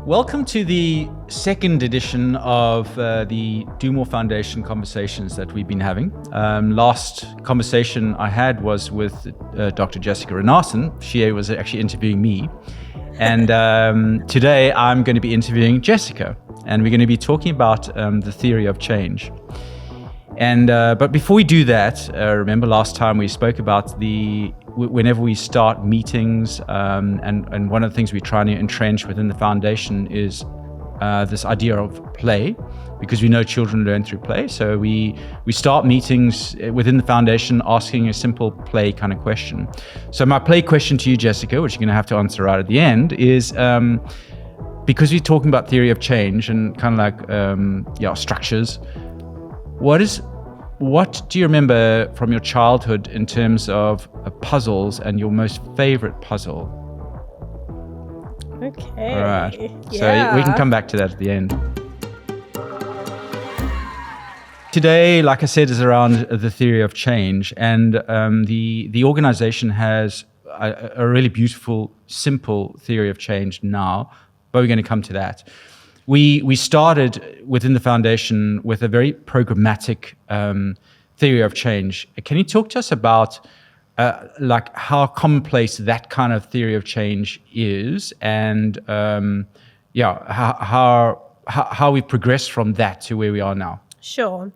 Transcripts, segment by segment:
Welcome to the second edition of the Do More Foundation conversations that we've been having. Last conversation I had was with Dr. Jessica Ronaasen. She was actually interviewing me. And today I'm going to be interviewing Jessica. And we're going to be talking about the theory of change. And but before we do that, remember last time we spoke about whenever we start meetings, and one of the things we're trying to entrench within the foundation is this idea of play, because we know children learn through play. So we start meetings within the foundation asking a simple play kind of question. So my play question to you, Jessica, which you're going to have to answer right at the end, is because we're talking about theory of change and kind of like structures. What do you remember from your childhood in terms of puzzles and your most favorite puzzle? Okay. All right. Yeah. So we can come back to that at the end. Today, like I said, is around the theory of change, and the organization has a really beautiful, simple theory of change now, but we're going to come to that. We started within the foundation with a very programmatic theory of change. Can you talk to us about like how commonplace that kind of theory of change is, and how we progressed from that to where we are now? Sure.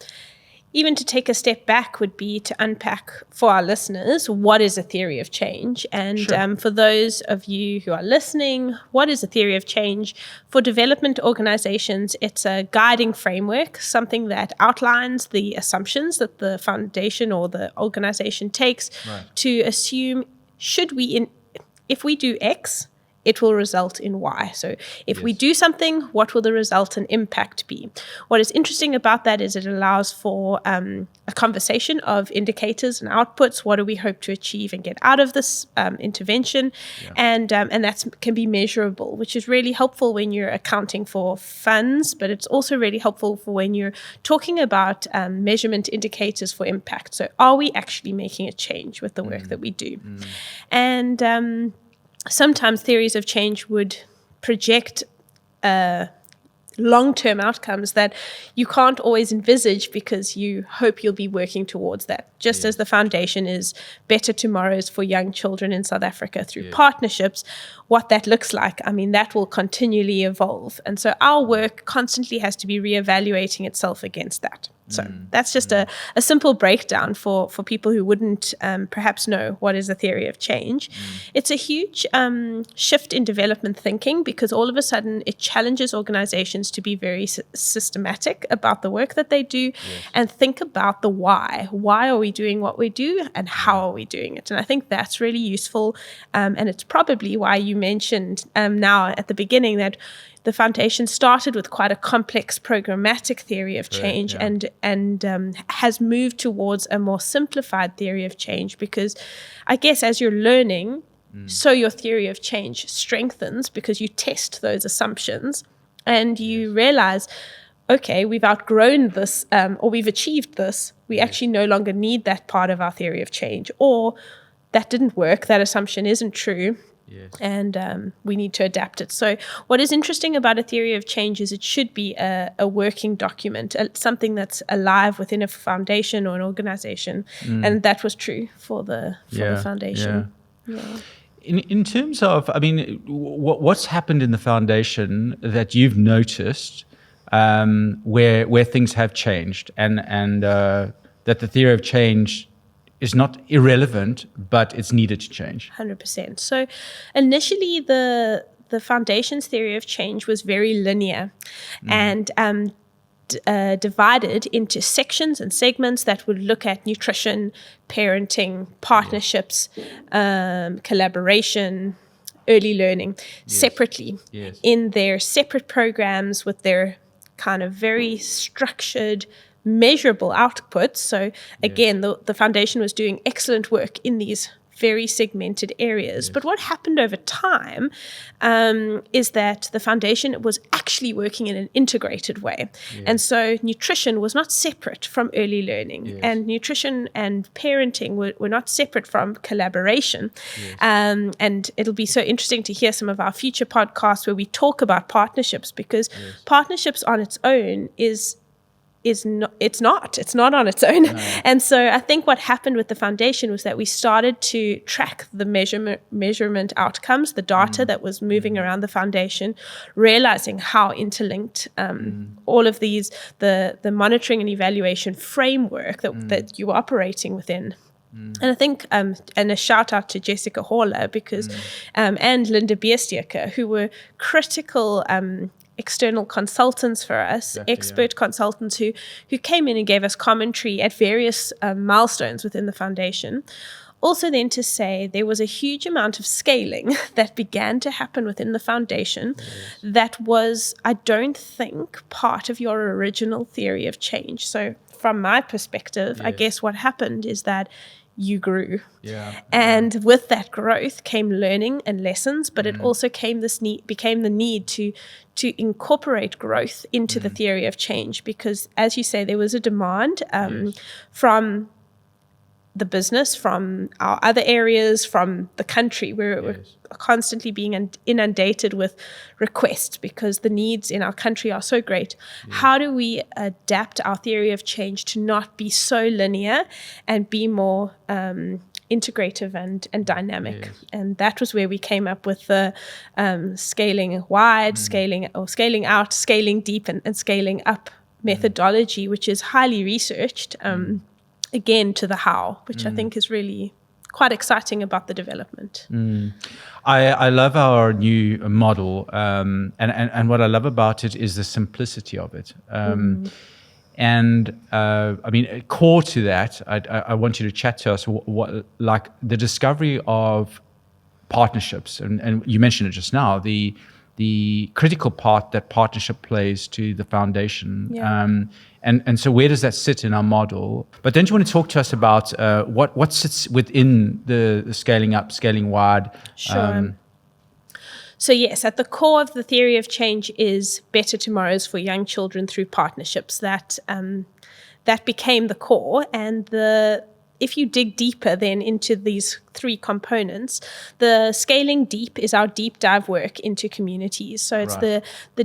Even to take a step back would be to unpack for our listeners, what is a theory of change? And Sure. For those of you who are listening, what is a theory of change? For development organizations, it's a guiding framework, something that outlines the assumptions that the foundation or the organization takes to assume if we do X, it will result in Y. So if we do something, what will the result and impact be? What is interesting about that is it allows for a conversation of indicators and outputs. What do we hope to achieve and get out of this intervention? And that can be measurable, which is really helpful when you're accounting for funds, but it's also really helpful for when you're talking about measurement indicators for impact. So are we actually making a change with the work that we do? And sometimes theories of change would project long-term outcomes that you can't always envisage because you hope you'll be working towards that. Just as the foundation is better tomorrows for young children in South Africa through partnerships, what that looks like, I mean, that will continually evolve. And so our work constantly has to be reevaluating itself against that. So that's just a simple breakdown for people who wouldn't perhaps know what is a theory of change. It's a huge shift in development thinking, because all of a sudden it challenges organizations to be very systematic about the work that they do and think about the why. Why are we doing what we do, and how are we doing it? And I think that's really useful. And it's probably why you mentioned now at the beginning that the foundation started with quite a complex programmatic theory of change and has moved towards a more simplified theory of change, because I guess as you're learning, so your theory of change strengthens, because you test those assumptions and you realize, okay, we've outgrown this or we've achieved this. We actually no longer need that part of our theory of change, or that didn't work, that assumption isn't true. And we need to adapt it. So what is interesting about a theory of change is it should be a working document, something that's alive within a foundation or an organization. And that was true for the foundation. In terms of, I mean, what's happened in the foundation that you've noticed where things have changed and that the theory of change is not irrelevant, but it's needed to change? 100%. So initially the foundation's theory of change was very linear and divided into sections and segments that would look at nutrition, parenting, partnerships, collaboration, early learning separately in their separate programs with their kind of very structured, measurable outputs. So again, the foundation was doing excellent work in these very segmented areas. But what happened over time is that the foundation was actually working in an integrated way. And so nutrition was not separate from early learning, and nutrition and parenting were not separate from collaboration. And it'll be so interesting to hear some of our future podcasts where we talk about partnerships, because partnerships on its own is not on its own. And so I think what happened with the foundation was that we started to track the measurement outcomes, the data that was moving around the foundation, realizing how interlinked all of these, the monitoring and evaluation framework that you were operating within. And I think, and a shout out to Jessica Horler, because, and Linda Bierstierker, who were critical external consultants for us, expert consultants who came in and gave us commentary at various milestones within the foundation. Also then to say there was a huge amount of scaling that began to happen within the foundation that was, I don't think, part of your original theory of change. So from my perspective, I guess what happened is that you grew. And with that growth came learning and lessons, but it also became the need to incorporate growth into the theory of change, because, as you say, there was a demand from the business, from our other areas, from the country. We're constantly being inundated with requests because the needs in our country are so great. How do we adapt our theory of change to not be so linear and be more integrative and dynamic? And that was where we came up with the scaling wide, scaling out, scaling deep, and scaling up methodology, which is highly researched, again, to the how, which I think is really quite exciting about the development. I love our new model, and what I love about it is the simplicity of it. And I mean, core to that, I want you to chat to us what like the discovery of partnerships, and you mentioned it just now, the critical part that partnership plays to the foundation. And so where does that sit in our model? But don't you want to talk to us about what sits within the scaling up, scaling wide? Sure. So yes, at the core of the theory of change is better tomorrows for young children through partnerships. That became the core, and if you dig deeper then into these three components, the scaling deep is our deep dive work into communities. So it's the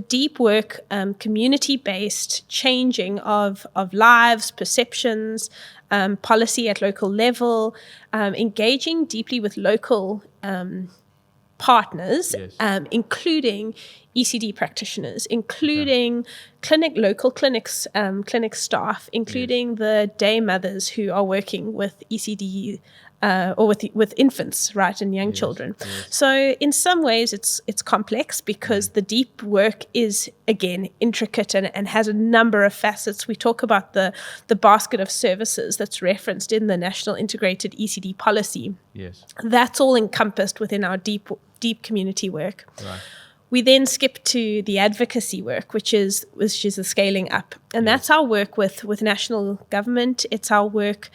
deep work, community-based changing of lives, perceptions, policy at local level, engaging deeply with local partners, including ECD practitioners, including local clinics, clinic staff, including the day mothers who are working with ECD or with infants, right, and young children. So in some ways it's complex because the deep work is, again, intricate and has a number of facets. We talk about the basket of services that's referenced in the National Integrated ECD Policy. That's all encompassed within our deep community work. We then skip to the advocacy work, which is the scaling up. And that's our work with national government. It's our work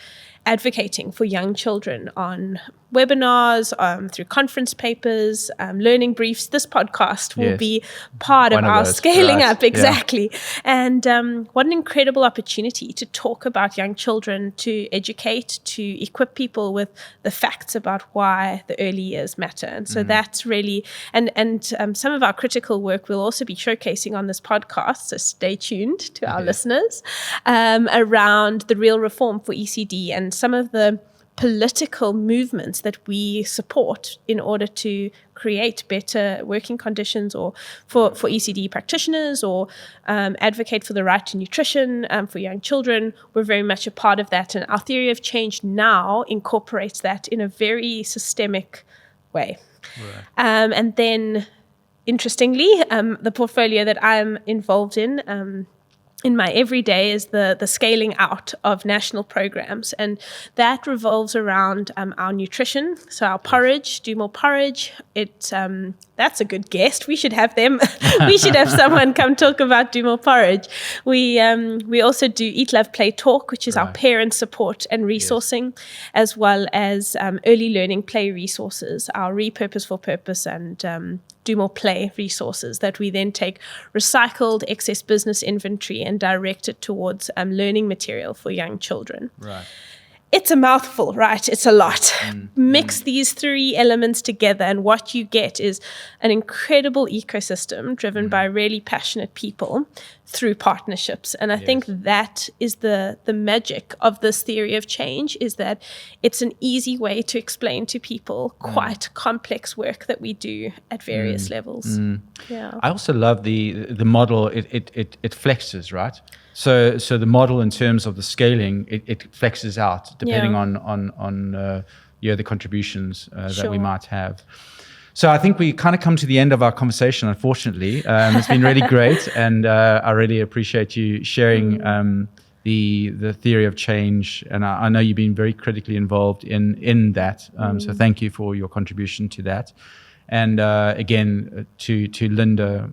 advocating for young children on webinars, through conference papers, learning briefs. This podcast will be part of our scaling up. Exactly. And what an incredible opportunity to talk about young children, to educate, to equip people with the facts about why the early years matter. And so that's really, and some of our critical work we'll also be showcasing on this podcast, so stay tuned to our listeners, around the real reform for ECD and some of the political movements that we support in order to create better working conditions or for ECD practitioners, or advocate for the right to nutrition for young children. We're very much a part of that, and our theory of change now incorporates that in a very systemic way. And then, interestingly, the portfolio that I'm involved in my everyday is the scaling out of national programs, and that revolves around our nutrition. So our porridge, do more porridge. that's a good guest. We should have them. We should have someone come talk about Do More Porridge. We also do Eat, Love, Play, Talk, which is our parent support and resourcing, as well as early learning play resources, our Repurpose for Purpose and Do More Play resources that we then take recycled excess business inventory and direct it towards learning material for young children. Right. It's a mouthful, right? It's a lot. Mix these three elements together, and what you get is an incredible ecosystem driven by really passionate people through partnerships. And I think that is the magic of this theory of change, is that it's an easy way to explain to people quite complex work that we do at various levels. Yeah. I also love the model. It flexes, right? So the model in terms of the scaling, it flexes out depending on the contributions that we might have. So I think we kind of come to the end of our conversation, unfortunately. It's been really great, and I really appreciate you sharing the theory of change. And I know you've been very critically involved in that. So thank you for your contribution to that. And again, to Linda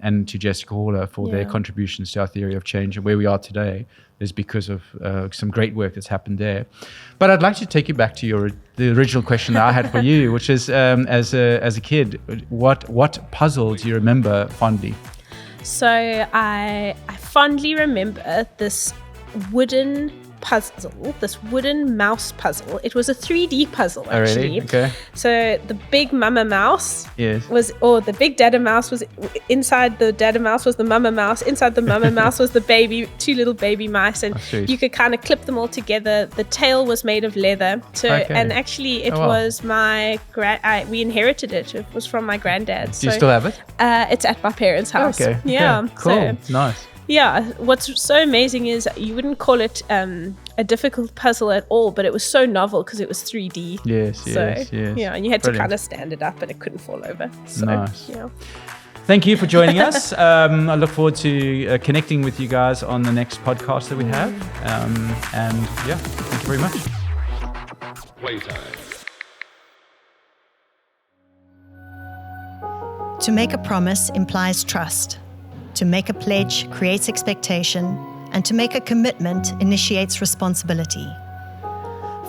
and to Jessica Haller for their contributions to our theory of change, and where we are today is because of some great work that's happened there. But I'd like to take you back to the original question that I had for you, which is as a kid, what puzzle do you remember fondly? So I fondly remember this wooden mouse puzzle. It was a 3D puzzle, actually. Oh, really? Okay. So the big mama mouse the big dada mouse was inside the dada mouse was the mama mouse. Inside the mama mouse was the two little baby mice, and you could kind of clip them all together. The tail was made of leather. So and actually it was my we inherited it. It was from my granddad. Do you still have it? It's at my parents' house. Okay. Yeah. Cool. Nice. Yeah, what's so amazing is you wouldn't call it a difficult puzzle at all, but it was so novel because it was 3D. Yes. Yeah, and you had to kind of stand it up and it couldn't fall over. So, nice. Yeah. Thank you for joining us. I look forward to connecting with you guys on the next podcast that we have. And thank you very much. Playtime. To make a promise implies trust. To make a pledge creates expectation, and to make a commitment initiates responsibility.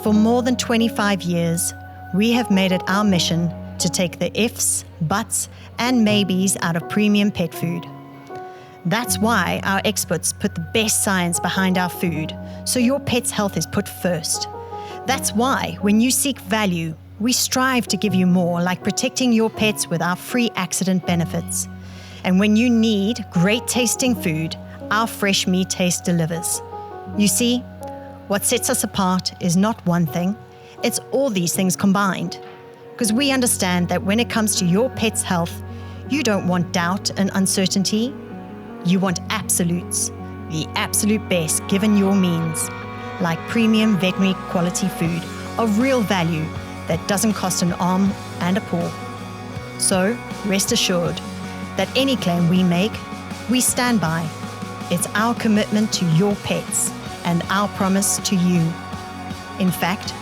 For more than 25 years, we have made it our mission to take the ifs, buts, and maybes out of premium pet food. That's why our experts put the best science behind our food, so your pet's health is put first. That's why when you seek value, we strive to give you more, like protecting your pets with our free accident benefits. And when you need great tasting food, our fresh meat taste delivers. You see, what sets us apart is not one thing, it's all these things combined. Because we understand that when it comes to your pet's health, you don't want doubt and uncertainty, you want absolutes, the absolute best given your means, like premium veterinary quality food of real value that doesn't cost an arm and a paw. So, rest assured, that any claim we make, we stand by. It's our commitment to your pets and our promise to you. In fact,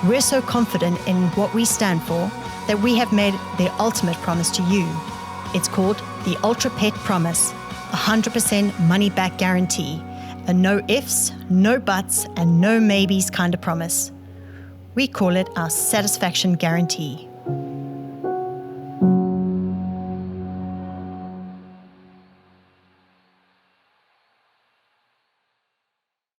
we're so confident in what we stand for that we have made the ultimate promise to you. It's called the Ultra Pet Promise, 100% money back guarantee, a no ifs, no buts, and no maybes kind of promise. We call it our satisfaction guarantee.